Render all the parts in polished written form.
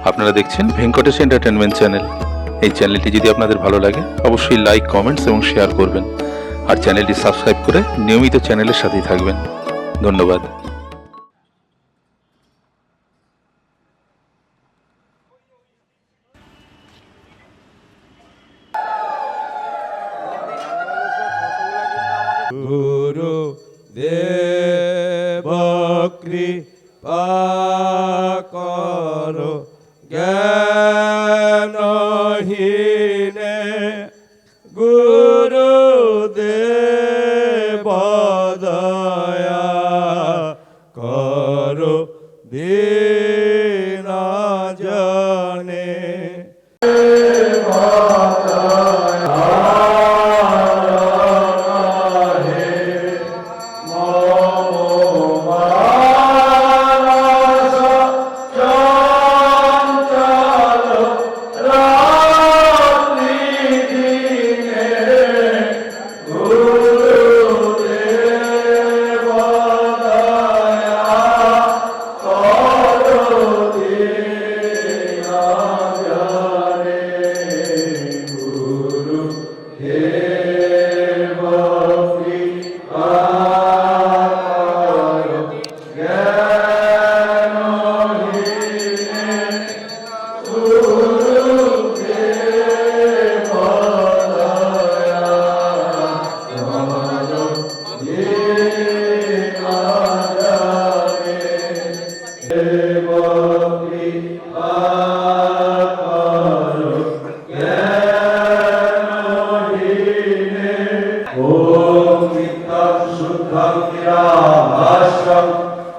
আপনারা দেখছেন Venkatesh entertainment channel. এই চ্যানেলটি যদি আপনাদের ভালো লাগে অবশ্যই লাইক, কমেন্টস এবং শেয়ার করবেন, আর চ্যানেলটি সাবস্ক্রাইব করে নিয়মিত চ্যানেলের সাথেই থাকবেন। ধন্যবাদ। গুরু দেব কৃপা করো জ্ঞানহীনে, গুরু দেব দয়া করো দীনা জনে।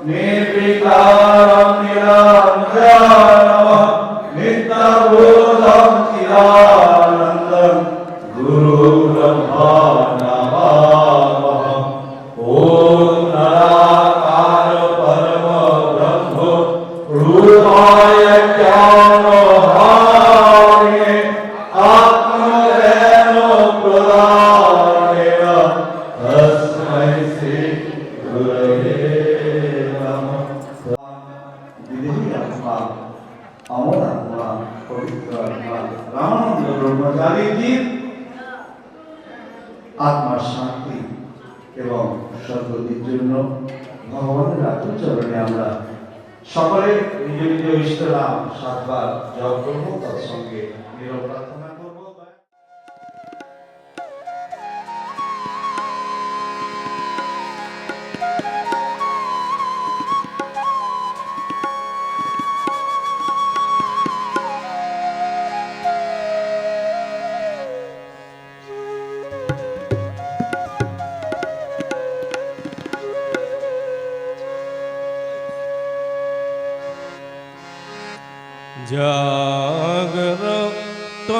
निर्विकारं निरञ्जनं नित्यबोधं चिदानन्दं गुरुब्रह्मा नमामः। ॐ निराकार परमब्रह्म रूपाय ज्ञानहारिणे आत्मज्ञान प्रदायिने तस्मै श्री गुरवे अमर आत्मा पवित्र आत्मा रामानंद ब्रह्मचारी जी आत्मार शांति एवं सद्गतिर जন্য ভগবানের আতুর চরণে আমরা সকলে নিজ নিজ ইষ্ট নাম সাতবার জপ করব, তার সঙ্গে নীরব প্রার্থনা করব। জাগ্রত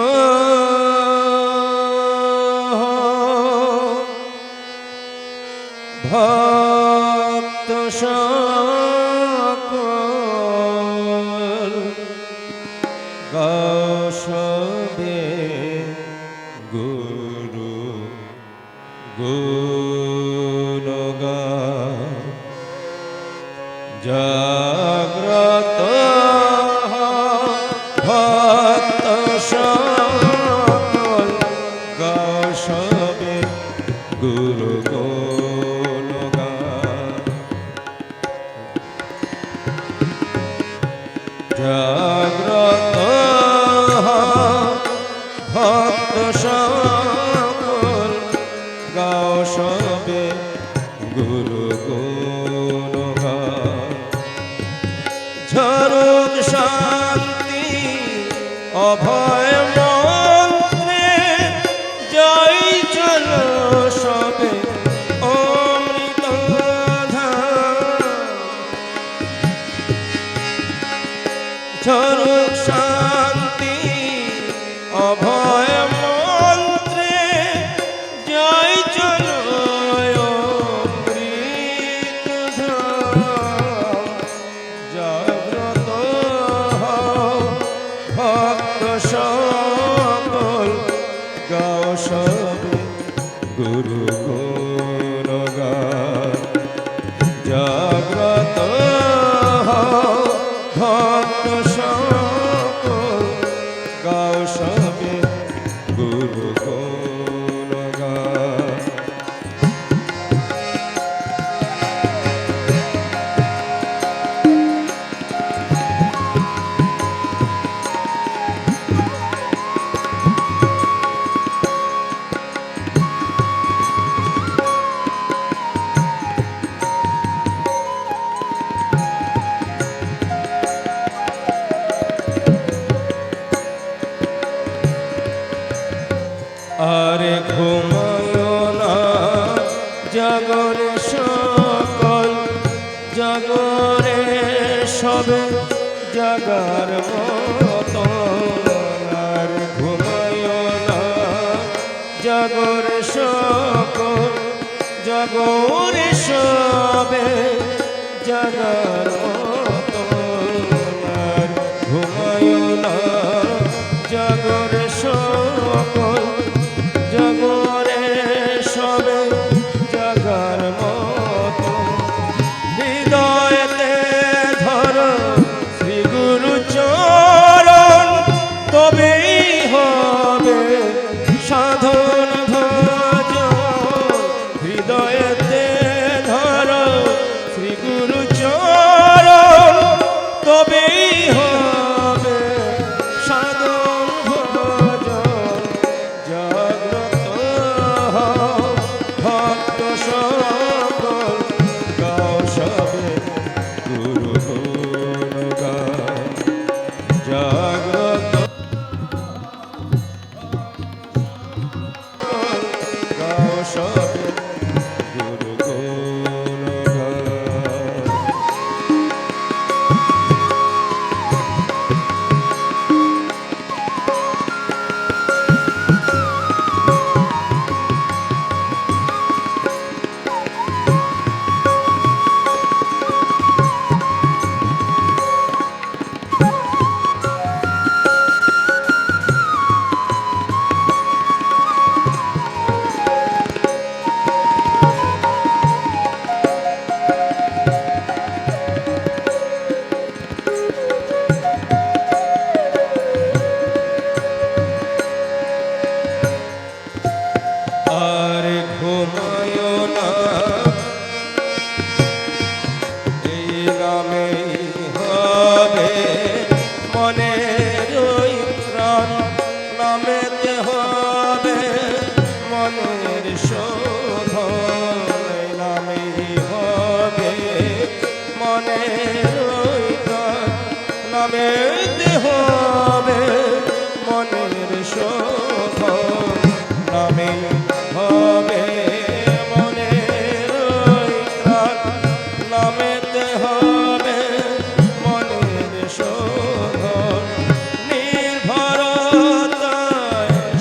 ভক্ত সকল গাসবে গুরু গুণগান। জাগ্রত ভক্ত সকল গাসবে গুরু গুণগান। জাগ্রত ভক্ত সকল গাসবে গুরু গুণগান। ঝরুক শান্তি অভয় মন্ত্রে জয় চলো সবে অমৃত ধাম। ঝরুক শান্তি অভয় মন্ত্রে জয় চলো অমৃত ধাম। জাগ্রত ভক্ত সকল গাও সবে গুরু গুণগান। জাগ্রত ভক্ত সকল জাগার মতো আর ঘুমায়ো না জাগর সকল জাগরে সবে জাগার মতো আর ঘুমায়ো না জাগরে সকল জাগরে সবে জাগার মতো হৃদয়তে ধরো শ্রী গুরু চরণ তবেই হবে সাধন ভজন হৃদয়তে ধরো শ্রী গুরু চরণ তবেই হবে সাধন ভজন জাগ্রত হও ভক্ত সকল গাও সবে গুরু গুণগান জাগ্রত গাও সবে গুরু গুণগান আর ঘুমায়ো না এই নামেই হবে মনের ওই প্রাণ নামেতে হবে মনের শোধন এই নামেই হবে মনের ওই প্রাণ নামেতে হবে মনের শোধন নামে হবে মনের ওই প্রাণ নামেতে হবে মনের শোধন নির্ভরতায়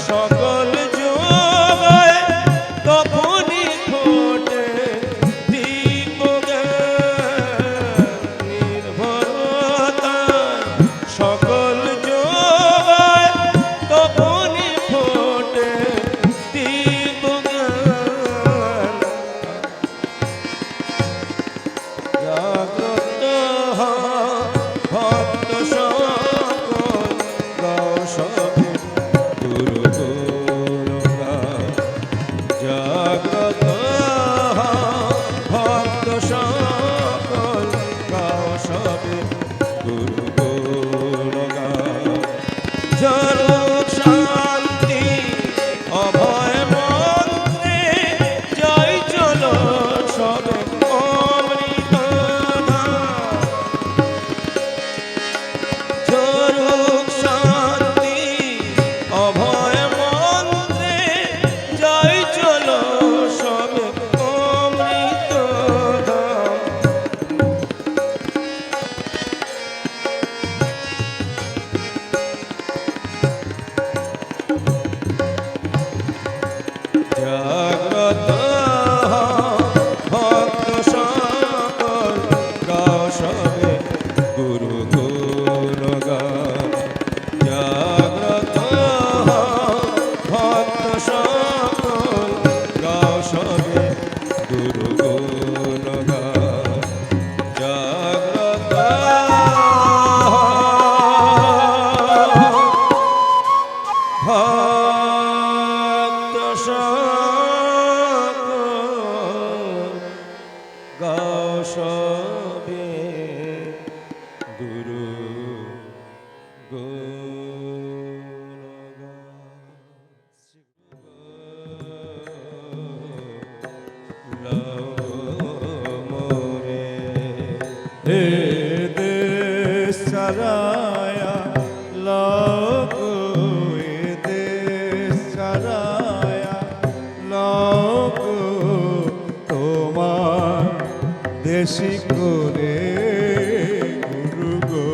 সকল যোগায় তখনই ফোটে দীপ নির্ভরতায় সকল যোগায় তখনই ফোটে দীপ জাগ্রত হও ভক্ত সকল গাও সবে গুরু গুণগান জাগ্রত হও ভক্ত সকল গাও সবে গুরু গুণগান জনক শান্তি অভয় মন্ত্রে জয় চলো সবে অমৃত জনক শান্তি অভয় মন্ত্রে জয় চলো সবে অমৃত জাগ্রত হও ভক্ত সকল গাও সবে গুরু গুণগান জাগ্রত হও ভক্ত সকল গাও সবে গুরু গুণগান জাগ্রত ভক্ত সকল গাও সবে গুরু মোরে হে দেশ সারায়া লোক এ দেশ সারায়া লোক তোমার দেশি করে গুরু গো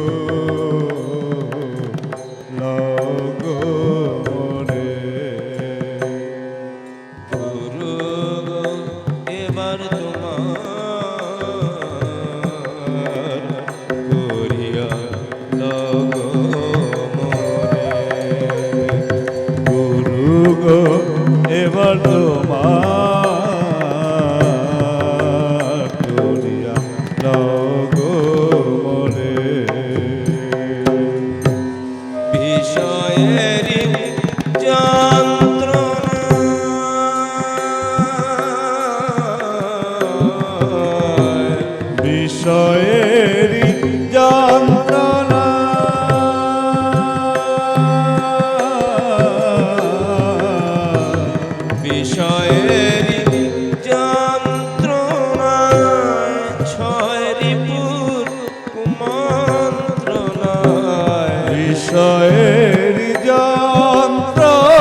বিষয়ের যন্ত্রণায়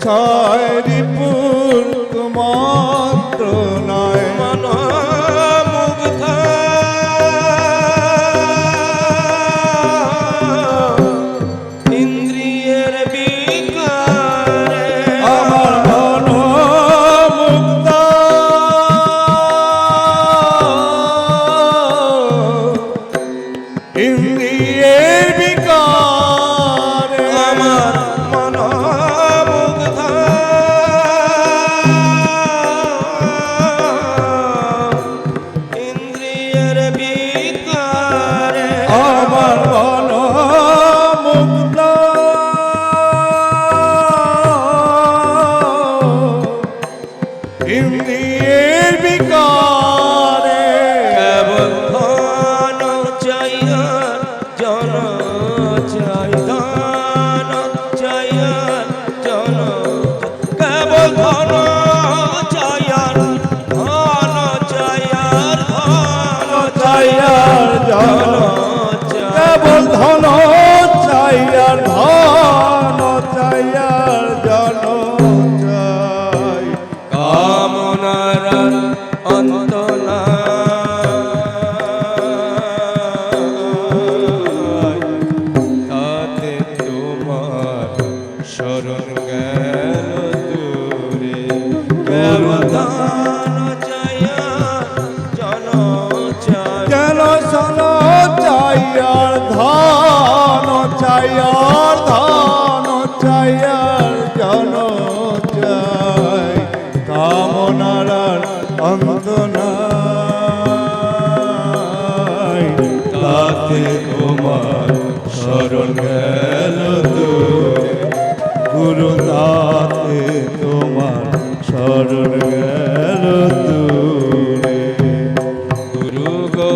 ছয়রি পূর্ণ মন্ত্রণায় মনোমুগ্ধ ইন্দ্রিয়ের বিকারে আমার মনোমুগ্ধ ইন্দ্রিয়ের বিকারে আমার মনোমুগ্ধ ইন্দ্রিয়ের বিকারে আমার মনোমুগ্ধ ইন্দ্রিয়ের বিকারে কেবল ধন চাইয়া জন চাই ধন চাইয়া জন কেবল ধন চাইয়ার ধন চাইয়ার ধন চাইয়ার জন কেবল ধন চাইয়ার ধন চাইয়ার জন চাই কামনার অন্ত নাই তাতে তোমার শরণ গেল দূরে কেবল ধন চাইয়া জন চাই কেন সন চাইয়ার ধন চাইয়ার ধন চাইয়ার জন চাই কামনার অন্ত নাই তাতে তোমার শরণ গেল দূরে গুরু তাতে তোমার শরণ গেল দূরে গুরু গো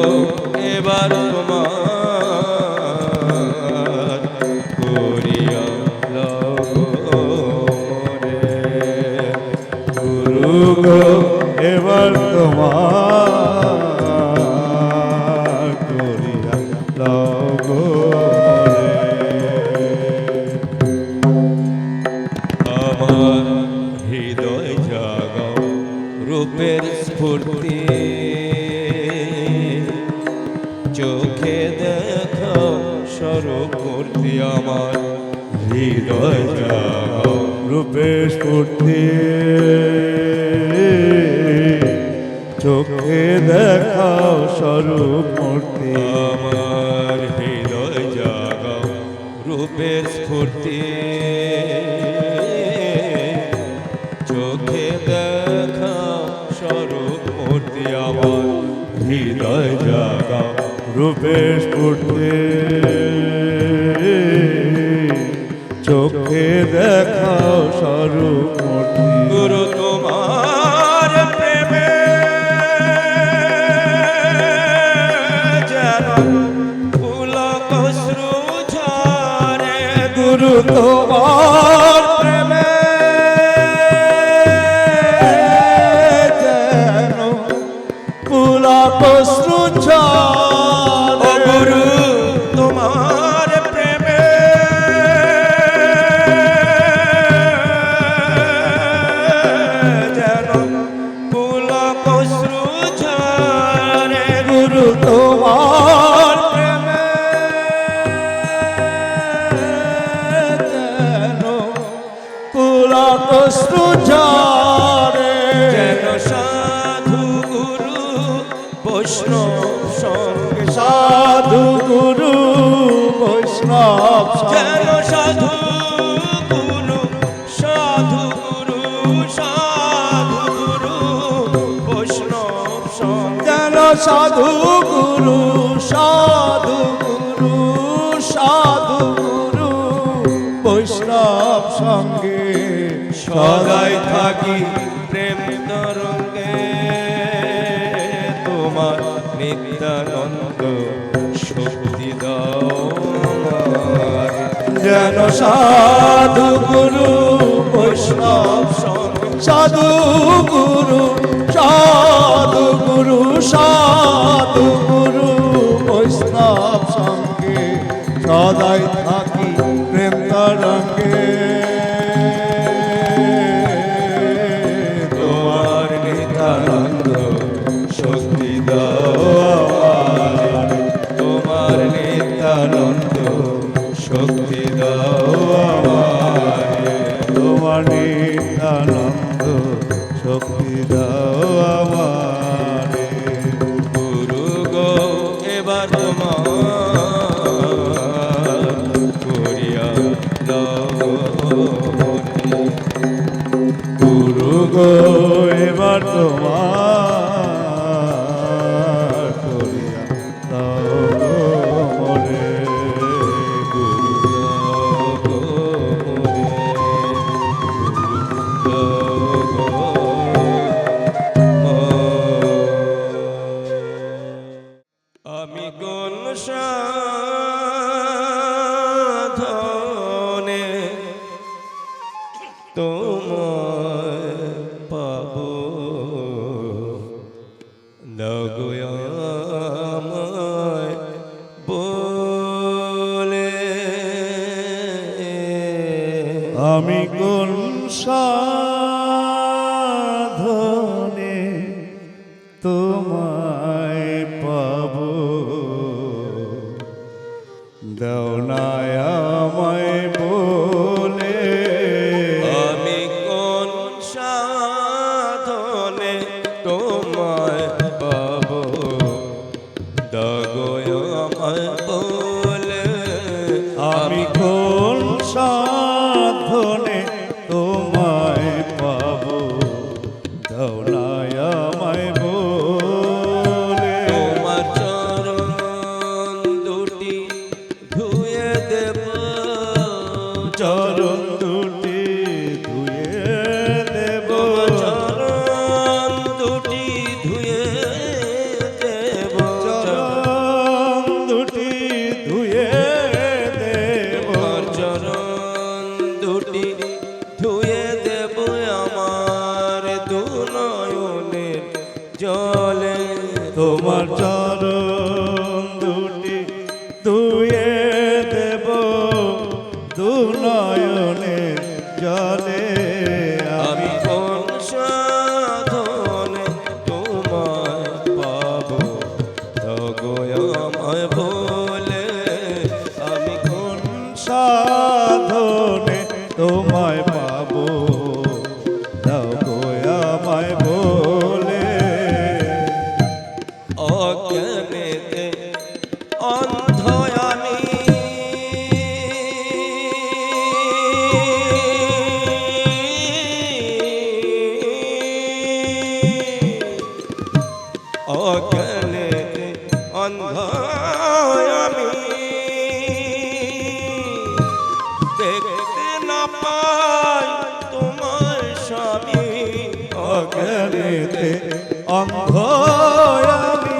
এবার তোমার করিয়া লগো মোরে গুরু গো এবার তোমার করিয়া লগো রে। আমার হৃদয় জাগাও রূপের স্ফূর্তি চোখে দেখাও স্বরূপ মূর্তি আমার হৃদয় জাগাও রূপে স্ফূর্তি চোখে দেখাও স্বরূপ মূর্তি আমার হৃদয় জাগাও রূপের স্ফূর্তি চোখে দেখাও স্বরূপ মূর্তি আমার হৃদয় জাগাও রূপে স্ফূর্তি চোখে দেখাও স্বরূপ মূর্তি গুরু তোমার প্রেমে যেন পুলক অশ্রু ঝরে গুরু তোমার প্রেমে যেন পুলক অশ্রু ঝরে। ও গুরু তোমার প্রেমে যেন পুলক অশ্রু ঝরে গুরু তোমার প্রেমে যেন পুলক অশ্রু ঝরে। যেন সাধু গুরু বৈষ্ণব সঙ্গে সাধু গুরু বৈষ্ণব যেন সাধু গুরু সাধু গুরু সাধু গুরু বৈষ্ণব সঙ্গে যেন সাধু গুরু সাধু গুরু সাধু গুরু বৈষ্ণব সঙ্গে সদাই থাকি প্রেম তরঙ্গে তোমার নিত্যানন্দ শক্তি দাও আমাকে। যেন সাধু গুরু বৈষ্ণব সঙ্গে সাধু গুরু সাধু গুরু সাধু গুরু বৈষ্ণব সঙ্গে সদাই থাকি প্রেম তরঙ্গে তোমার নিত্যানন্দ শক্তি দাও আমারে, তোমার নিত্যানন্দ শক্তি দাও আমারে, তোমার নিত্যানন্দ শক্তি দাও আমারে। গুরু গো এবার তোমার করিয়া দাও মনে। গুরু গো এবার তোমার করিয়া দাও মনে। গুরু আমি কোন সাধনে তোমায় পাবো, নগয়ামায় বলে। আমি কোন সাধনে তোমায় পাব, দাও না আমায় বলে। আমি কোন সাধনে তোমায় পাবো, দগয়ামায় বলে। আমি কোন সাধনে তোমায় পাব, দাও না আমায় বলে। তোমার চরণ দুটি ধুয়ে দেব, চরণ দুটি ধুয়ে দেব, চরণ দুটি ধুয়ে দেব, চরণ দুটি ধুয়ে দেব, চরণ দুটি ধুয়ে দেব আমার দু নয়নের জলে। তোমার চরণ দুটি ধুয়ে দেব দু নয়নের জলে। আমি কোন সাধনে তোমায় পাবো, দগয়ামায় বলে। আমি কোন সাধনে তোমায় পাবো, দাও গো আমায় বলে। অজ্ঞানেতে অন্ধ আমি, অজ্ঞানেতে অন্ধ আমি, দেখতে না পাই তোমার স্বামী। অজ্ঞানেতে অন্ধ আমি,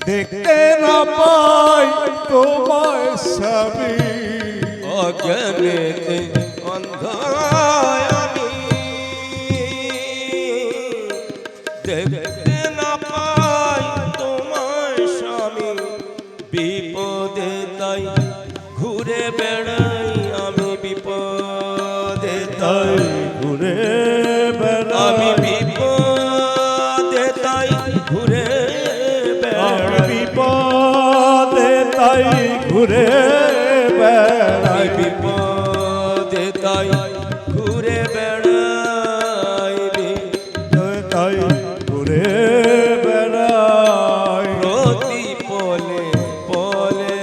দেখতে না পাই তোমায় স্বামী। অজ্ঞানেতে অন্ধ আমি, দেখতে না পাই তোমার স্বামী। বিপদে তাই ঘুরে বেড়াই আমি, বিপদে তাই তাই ঘুরে আমি, বেড়াই, বিপদে তাই ঘুরে আমি বেড়াই, বিপদে তাই ঘুরে বেড়াই, বিপদে তাই ঘুরে বেড়াই। তাই ঘুরে বেড়াই। প্রতি পলে পলে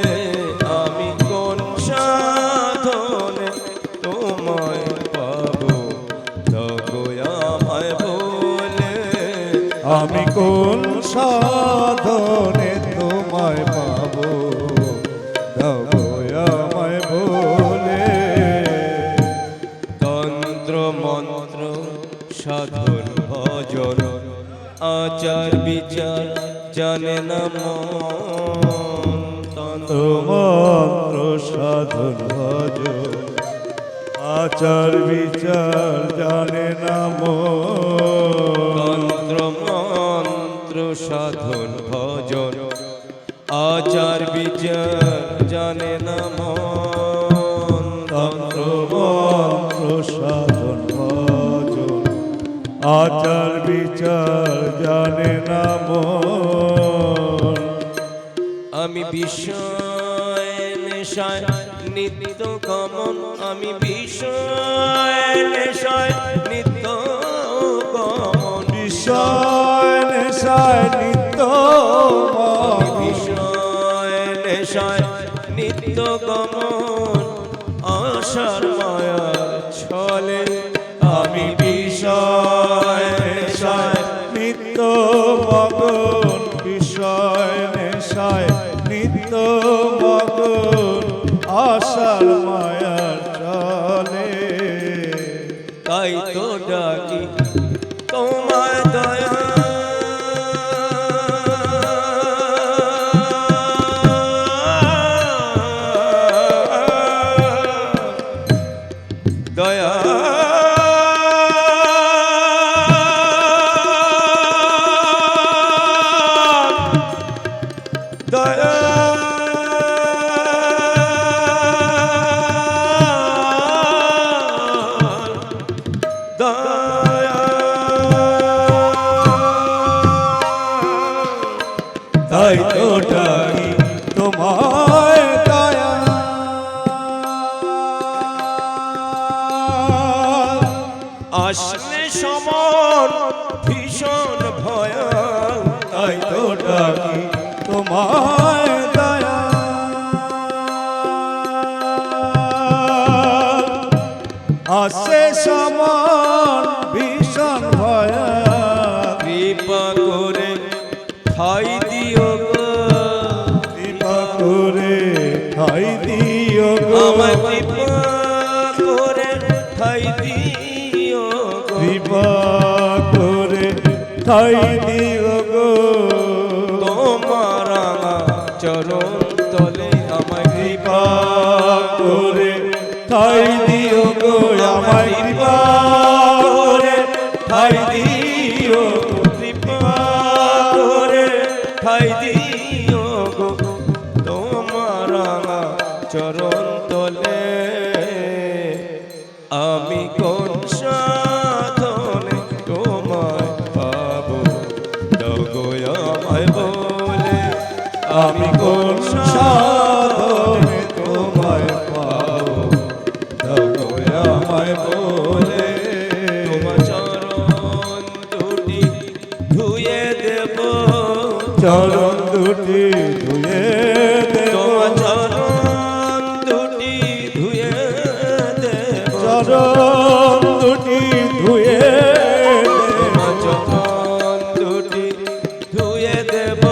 আমি কোন সাধনে তোমায় পাবো, দগয়ামায় বলে। আমি কোন সাধনে তোমায় পাবো, দাও গো আমায় বলে। তন্ত্র মন্ত্র সাধন ভজন আচার বিচার জানে না মন। তন্ত্র মন্ত্র সাধন ভজন আচার বিচার জানে না মন। তন্ত্র মন্ত্র সাধন ভজন আচার বিচার জানে না মন তন্ত্র মন্ত্র সাধন ভজন আচার বিচার জানে না মন। আমি বিষয় নেশায় নিত্য গমন আমি বিষয় নেশায় নিত্য গমন বিষয় নেশায় নিত্য আমি বিষয় নেশায় নিত্য গমন আশার মায়ার ছলে আমি বিষয় নেশায় নিত্য মগন বিষয় নেশায় নিত্য মগন আশার মায়ার চলে। তাই তো ডাকি তোমায় দয়া দয়া দয়া তাই তো ডাকি তোমায় দয়া আসলে সমর ভীষণ ভয়া তাই তো ডাকি তোমায় দয়া আসে সমান ভীষণ ভয়া কৃপা করে খাই দিও গো কৃপা করে খাই দিও গো আমার কৃপা করে খাই দিও গো কৃপা করে খাই দিও গো তোমার চরণ তলে আমার কৃপা কৃপা করে খাই দিও গো আমায় কৃপা করে খাই দিও কৃপা করে খাই দিও গো তোমার চরণ তলে আমি কোন সাধনে তোমায় পাবো দাও গো আমায় বলে আমি কোন সাধনে তোমায় পাবো দাও গো আমায় বলে তোমার চরণ দুটি ধুয়ে দেব চরণ দুটি ধুয়ে দেব তোমার চরণ দুটি ধুয়ে দেব চরণ দুটি ধুয়ে তোমার চরণ দুটি ধুয়ে দেব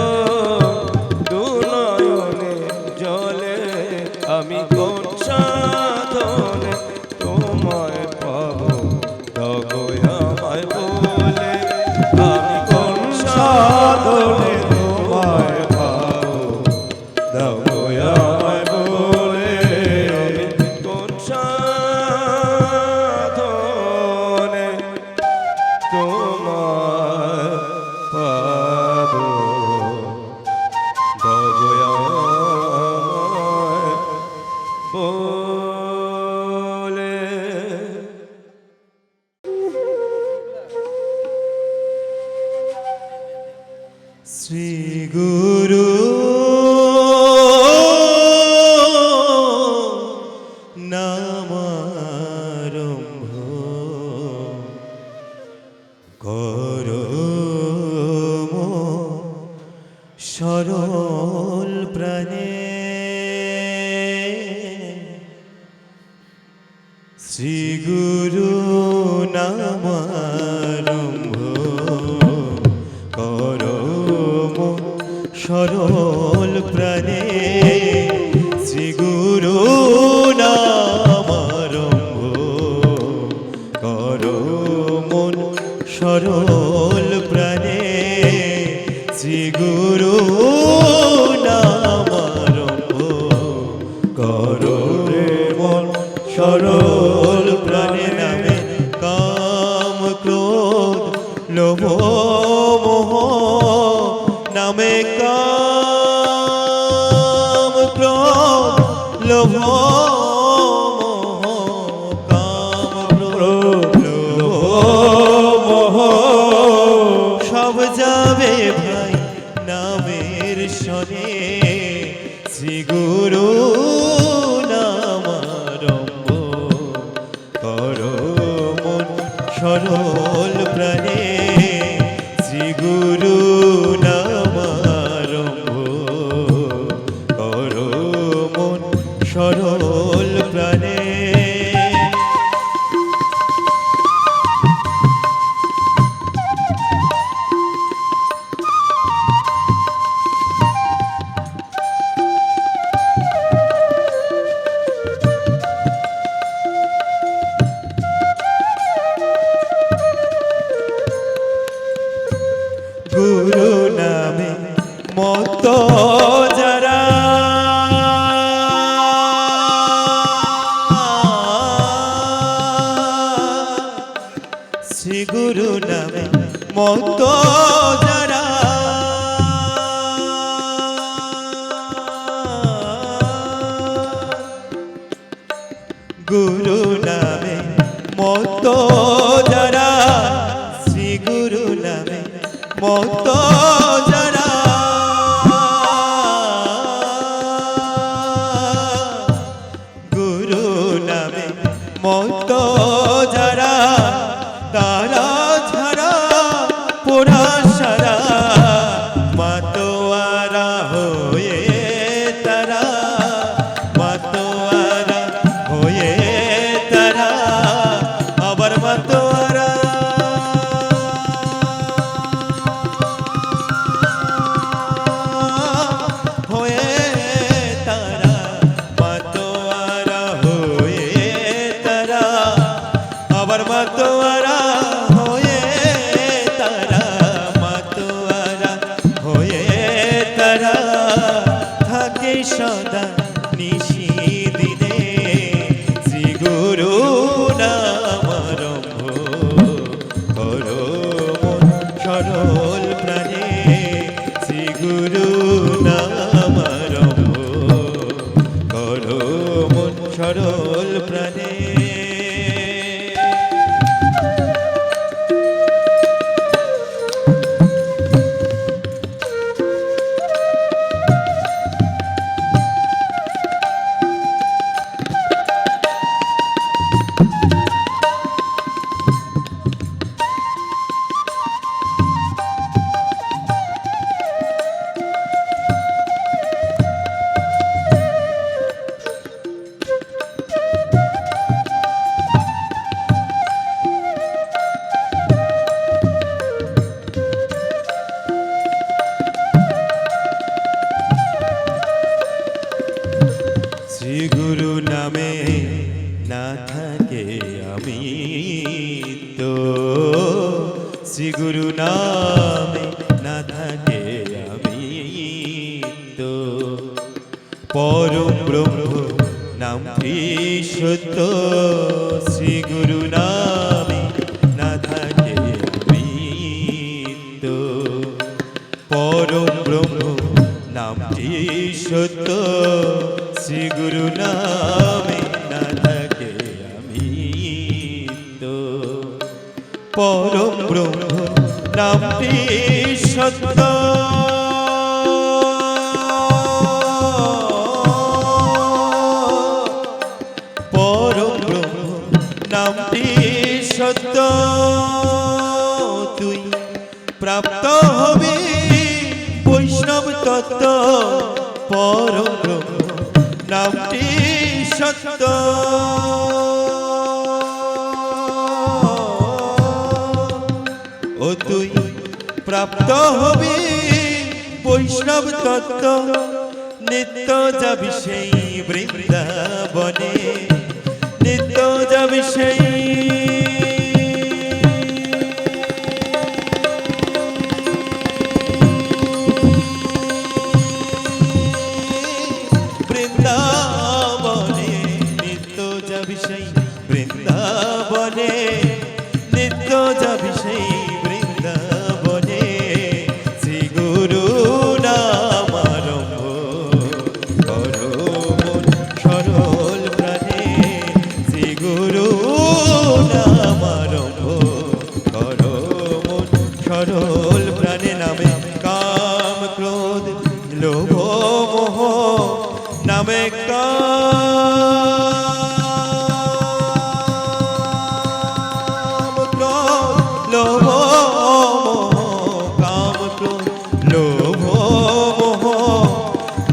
দু নয়নে জলে আমি কোন সাধনে তোমায় পাবো দাও গো আমায় বলে আমি কোন সাধনে তোমায় পাবো দাও গো আমায় বলে কোন সাধনে তোমায় পাবো দাও গো আমায় বলে। শ্রী গুরু নামারম্ভ করো সরল প্রাণে শ্রী গুরু নামারম্ভ করো সরল প্রাণে শ্রী গুরু নামারম্ভ করো মন সরল প্রাণে শ্রী গুরু নামারম্ভ করো রে মন সরল প্রাণে নামে কাম ক্রোধ লোভ মোহ নামে কাম ক্রোধ লোভ মোহ, কাম ক্রোধ লোভ মোহ সব যাবে ভাই নামের শনে, শ্রী গুরু নামারম্ভ করো মন সরল প্রাণে, শ্রী গুরু নামারম্ভ করো মন সরল প্রাণে। গুরু নামে মত যারা, শ্রী গুরু নামে মত যারা, গুরু নামে মত যারা, শ্রী গুরু নামে মত যারা, গুরু নামে মত যারা, তারা ছাড়া পোড়া সারা, মাতোয়ারা হয়ে তারা, মাতোয়ারা হয়ে তারা, আবার মাতোয়ারা হয়ে তারা, মাতোয়ারা হয়ে তারা, আবার মাতোয়ারা হয়ে তারা, মাতোয়ারা হয়ে তারা থাকে সদা নিশি দিনে, শ্রী গুরু নামারম্ভ করো মন সরল প্রাণে, শ্রী গুরু নামারম্ভ করো মন সরল প্রাণে। শ্রী গুরু নামে না থাকে আমি তো, শ্রী গুরু নামে না থাকে আমি তো, পরম ব্রহ্ম নামটি সত্য, শ্রী গুরু নামে না থাকে আমি তো, পরম ব্রহ্ম নামটি সত্য, শ্রী গুরু নামে না থাকে আমি তো, পরম ব্রহ্ম নামটি সত্য, পরম ব্রহ্ম নামটি সত্য, তুই প্রাপ্ত হবি বৈষ্ণব তত্ত্ব, পরম ব্রহ্ম নামটি সত্য, ও তুই প্রাপ্ত হবি বৈষ্ণব তত্ত্ব, নিত্য যাবি সেই বৃন্দাবনে, নিত্য যাবি সেই বৃন্দাবনে, নিত্য যাবি সেই বৃন্দাবনে, নিত্য যাবি সেই বৃন্দাবনে, শ্রী গুরু নাম লোভ মোহ নামে কাম ক্রোধ লোভ মোহ কাম ক্রোধ লোভ মোহ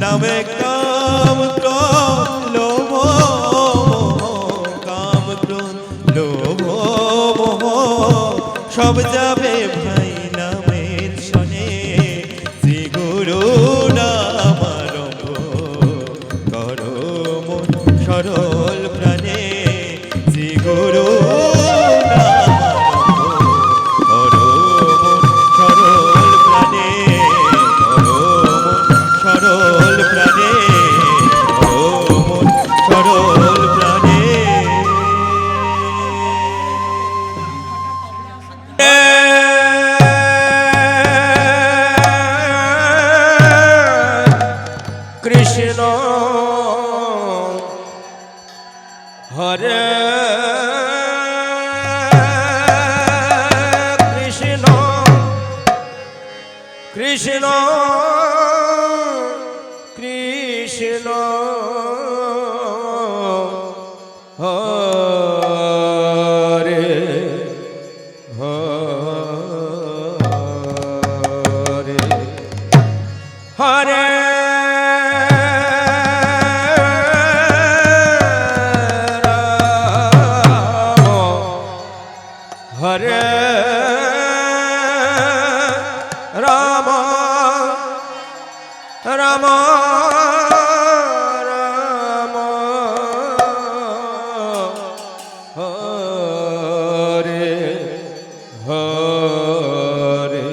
নামে কাম ক্রোধ লোভ মোহ কাম ক্রোধ লোভ মোহ সব যাবে ভাই নামের শনে শ্রী গুরু নাম আরম্ভ করো মন সরল প্রাণে শ্রী গুরু নাম আরম্ভ করো মন সরল প্রাণে করো মন সরল প্রাণে করো মন সরল প্রাণে কৃষ্ণ হরে কৃষ্ণ কৃষ্ণ কৃষ্ণ হরে হরে হরে হরে রাম রাম রাম হরে হরে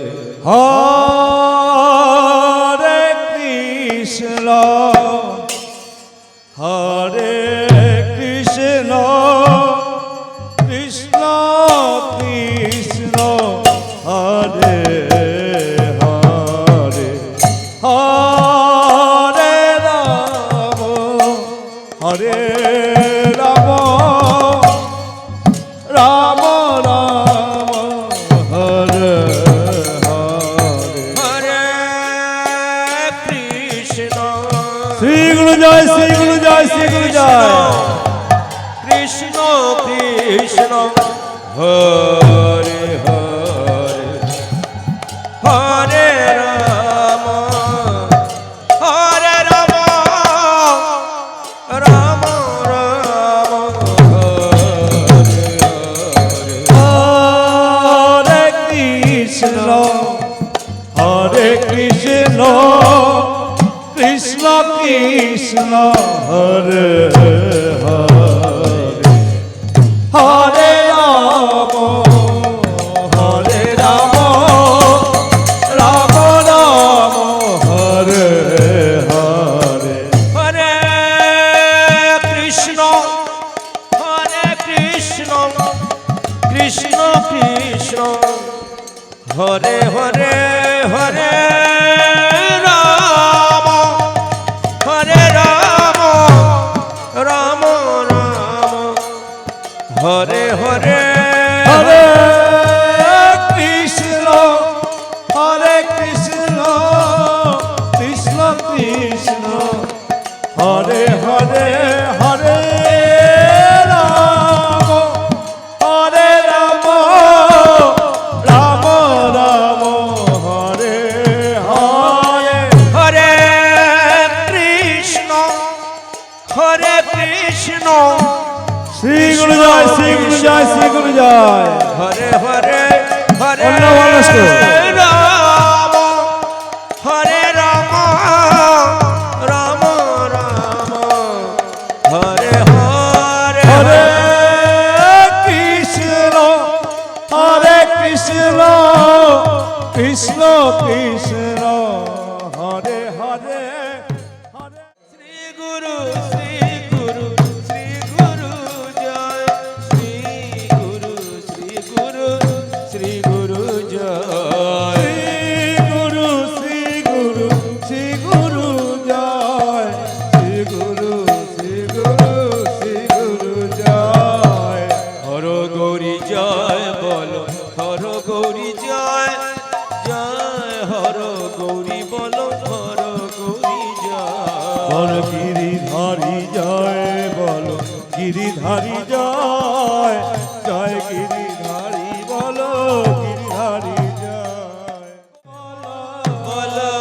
হরে কৃষ্ণ হরে কৃষ্ণ কৃষ্ণ কৃষ্ণ হরে হরে হরে রাম হরে রাম রাম রাম হরে হরে হরে কৃষ্ণ শ্রী গুরু জয় শ্রী গুরু জয় শ্রী গুরু জয় কৃষ্ণ কৃষ্ণ হরে হরে হরে রাম হরে রাম রাম রাম হরে হরে কৃষ্ণ হরে কৃষ্ণ কৃষ্ণ কৃষ্ণ হরে হরে হরে রাম হরে রাম রাম রাম হরে হরে হরে কৃষ্ণ কৃষ্ণ কৃষ্ণ হরে হরে হরে রাম হরে রাম রাম রাম হরে হরে হরে কৃষ্ণ কৃষ্ণ কৃষ্ণ হরে হরে হরে রাম হরে রাম রাম রাম হরে হরে হরে কৃষ্ণ শ্রী গুরু জয় শ্রী গুরু জয় শ্রী গুরু জয় হরে হরে হরে রাম হরে রাম রাম রাম হরে হরে হরে কৃষ্ণ কৃষ্ণ কৃষ্ণ হরে হরে হরে শ্রী গুরু শ্রী গুরু শ্রী গুরু জয় শ্রী গুরু শ্রী গুরু শ্রী গুরু জয় শ্রী গুরু শ্রী গুরু জয় শ্রী গুরু শ্রী গুরু শ্রী গুরু জয় হর গৌরী জয় বলো হর গৌরী জয় জয় হর গৌরী বলো হর গৌরী বল গিরিধারী জয়, বল গিরিধারী জয়, জয় গিরিধারী, বল গিরিধারী জয়। বলো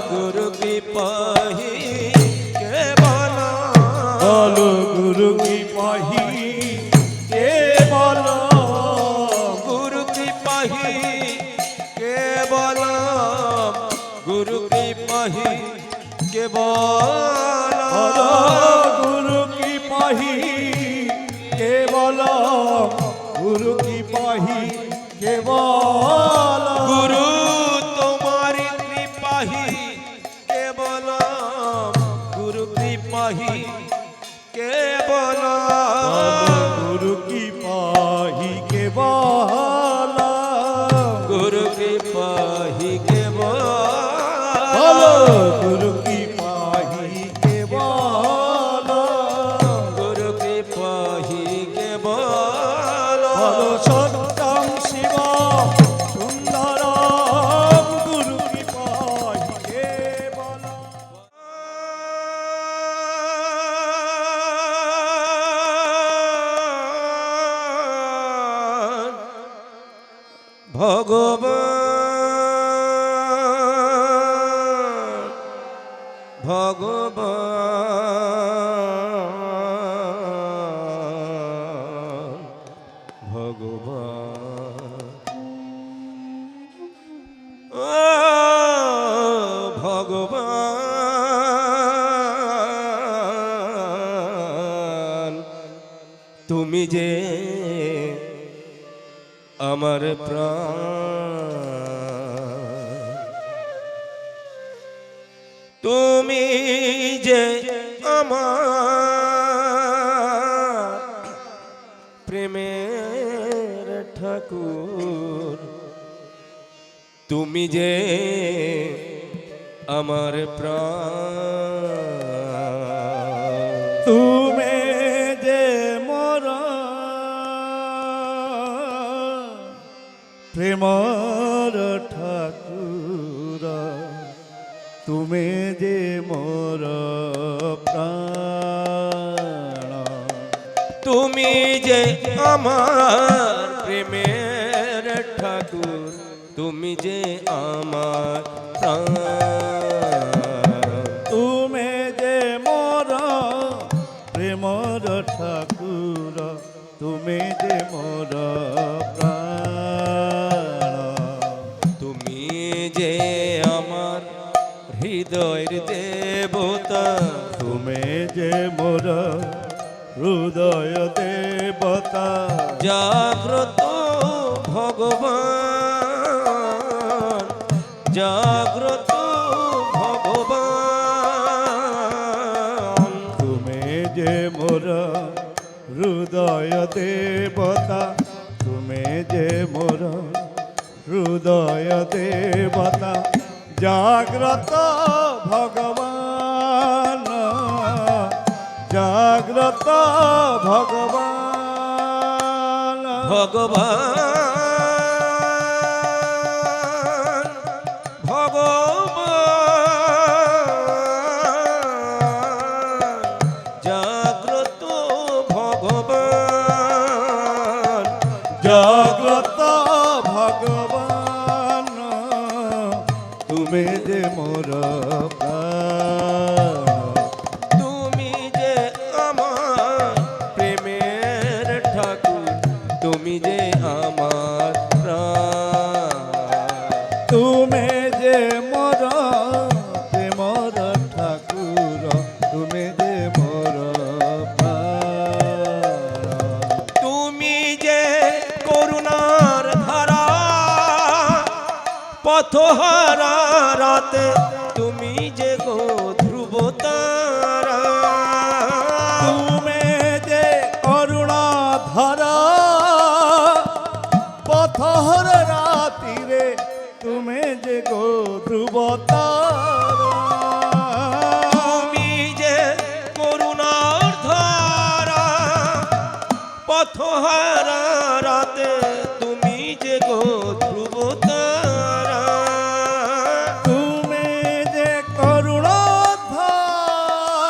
গুরু কি পাহি কে বলো, বল গুরু কি পাহি কে বল, গুরু কি পাহি কে বলো, গুরু কি পাহি কে বলো, গুরু কি পাহি কে বল, গুরু কি পাহি কে বল, গুরু তোমারি কৃপাহি কে বলো, গুরু কৃপাহি কে বলো, গুরু কি পাহি কে বল, গুরু কৃপাহি কে বলো, গুরু কি পাহি কে বল, গুরু কৃপাহি কে বলো, সত্যম শিব সুন্দরম, গুরু কি পাহি কে বল। ভগবান ভগবান ভগবান ও ভগবান, তুমি যে আমার প্রাণ, তুমি যে আমার প্রেমের ঠাকুর, তুমি যে আমার প্রাণ, তুমি যে মোর প্রেমর ঠাকুর, তুমি যে মোর প্রাণ, তুমি যে আমার প্রেমের ঠাকুর, তুমি যে আমার প্রাণ, তুমি যে মোর প্রেমর ঠাকুর, তুমি যে মোর প্রাণ, তুমি যে আমার হৃদয়ের দেবতা, তুমি যে মোর হৃদয় দেবতা, জাগ্রত ভগবান, জাগ্রত ভগবান, তুমি যে মোর হৃদয় দেবতা, তুমি যে মোর হৃদয় দেবতা, জাগ্রত ভগবান, জাগ্রত ভগবান, ভগবান ভগবান, জাগ্রত ভগবান, জাগ্রত ভগবান, তুমি যে মোর প্রাণ, তুমি যে আমার প্রেমের ঠাকুর, তুমি যে আমার প্রাণ, তুমি যে মোর প্রেমর ঠাকুর, তুমি যে মোর প্রাণ, তুমি যে করুণার ধারা, পথহারা রাতে তুমি যে গো ধ্রুব তারা, তুমি যে করুণা ধারা, পথহর রাতিরে তুমি যে গো ধ্রুব তারা, তুমি যে করুণার ধারা, পথহারা রাতে তুমি যে গো ধ্রুব তারা, তুমি যে করুণা ধারা,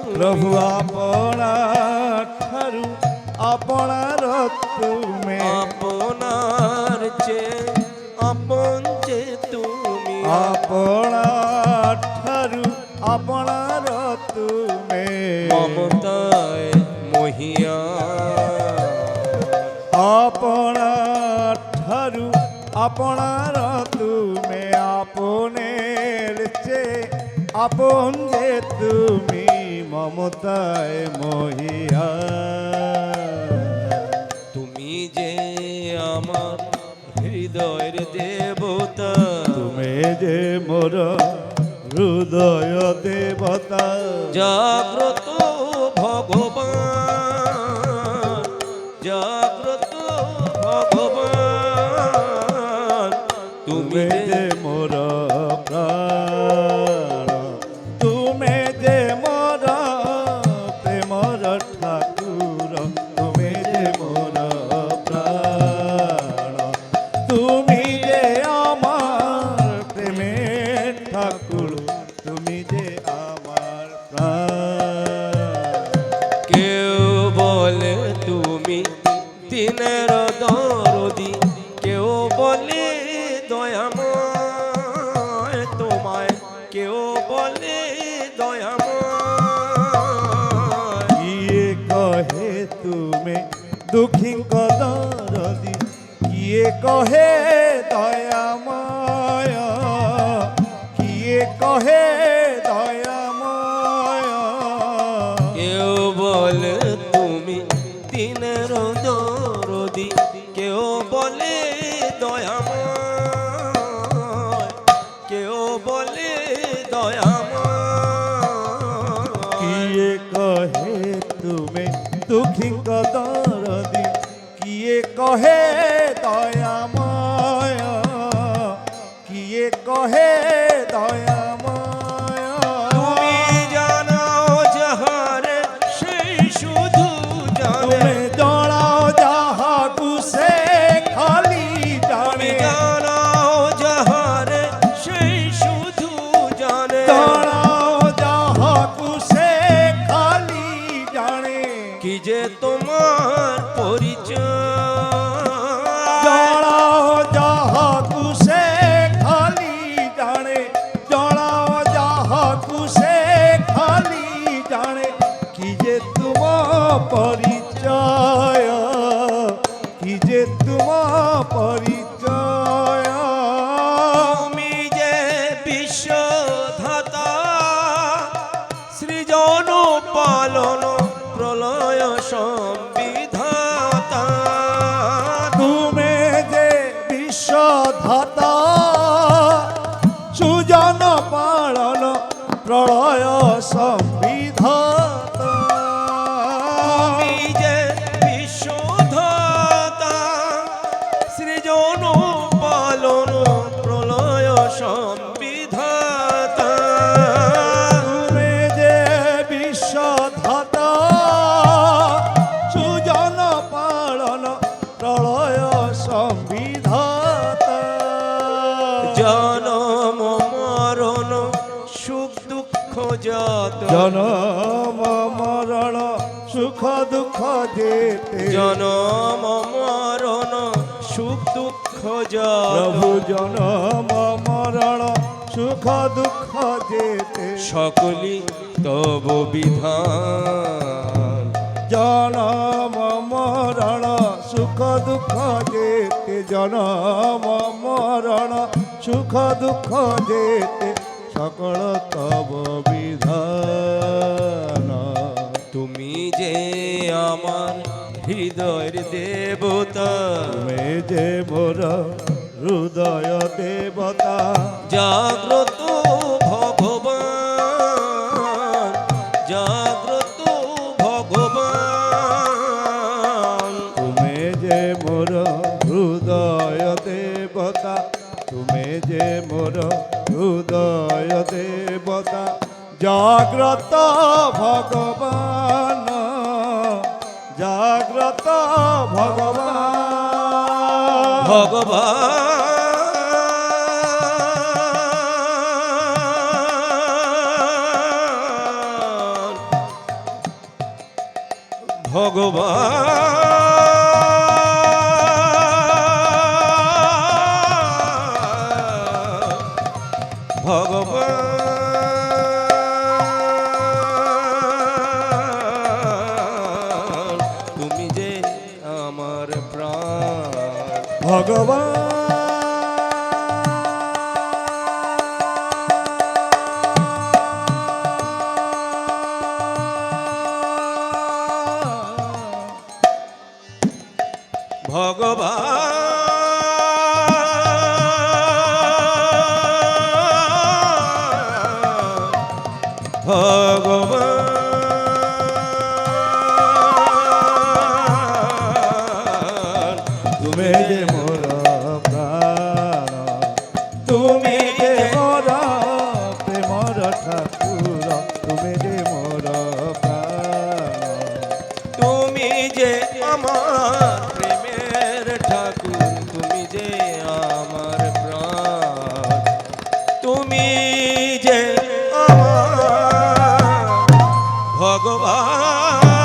ପ୍ରଭୁ ଆପଣା ଠାରୁ ଆପଣାର ତୁମେ আপনার চে আপন যে তুমি আপনা ঠারু আপনার তুমে মমতায় মহিয়া আপনা ঠারু আপনার তুমে আপনের চে আপন যে তুমি মমতায় মহিয়া তুমি যে আমার হৃদয়ের দেবতা তুমি যে মোর হৃদয় দেবতা জাগ্রত ভগবান জাগ্রত ভগবান তুমি তুমি যে মোর প্রাণ তুমি যে মোর প্রেমর ঠাকুর তুমি যে মোর প্রাণ তুমি যে আমার প্রেমের ঠাকুর তুমি যে আমার প্রাণ কেউ বলে তুমি দিনের দরদি কেউ বলে দয়াময় তোমায় কেউ বলে দয়াময় কিয়ে কহে তুমি দুঃখী কদরদি কিয়ে কহে দয়াময় কিয়ে কহে দয়াময় কেউ বলে তুমি দিনের দরদি কেউ বলে দয়াময় কেউ বলে দয়াময় কিয়ে কহে তুমি দুঃখী কদরদি কিয়ে কহে দয়াময় কিয়ে কহে দয়াময় তুমি জানো যাহারে সেই শুধু জানে তুমি জড়াও যাহাকু সে খালি তুমি জানে জানো যাহারে সেই শুধু জানে জড়াও যাহাকু সে খালি জানে কি যে তোমার পরিচয় জড়াও যাহাকু সে খালি জানে জড়াও যাহাকু সে খালি জানে কি যে তোমার পরিচয় কি যে তোমার পরিচয় তুমি যে বিশ্বধাতা সৃজন পালন প্রলয় সংবিধাতা তুমি যে বিশ্বধাতা সুজন পালন প্রলয় সংবিধাতা তুমি যে বিশ্বধাতা সৃজন পালন প্রলয় সংবিধাতা তুমি যে বিশ্বধাতা সুজন পালন প্রলয় সংবিধাতা জনম মরণ সুখ দুঃখ যত জনম মরণ সুখ দুঃখ যেতে জনম মরণ সুখ দুঃখ যত প্রভু জনম মরণ সুখ দুঃখ যেতে সকলি তব বিধান জনম মরণ সুখ দুঃখ যেতে জনম মরণ সুখ দুঃখ যেতে সকল তব বিধান তুমি যে আমার হৃদয়ের দেবতা তুমি যে মোর হৃদয় দেবতা জাগ্রত ভগবান জাগ্রত ভগবান তুমি যে মোর হৃদয় দেবতা তুমি যে মোর হৃদয় দেবতা জাগ্রত ভগবান জাগ্রত ভগবান ভগবান ভগবান তুমি যে আমার প্রাণ ভগবান তুমি যে মোর প্রাণ তুমি যে মোর প্রেমর ঠাকুর তুমি যে মোর প্রাণ তুমি যে আমার প্রেমের ঠাকুর তুমি যে আমার প্রাণ তুমি যে আমার ভগবান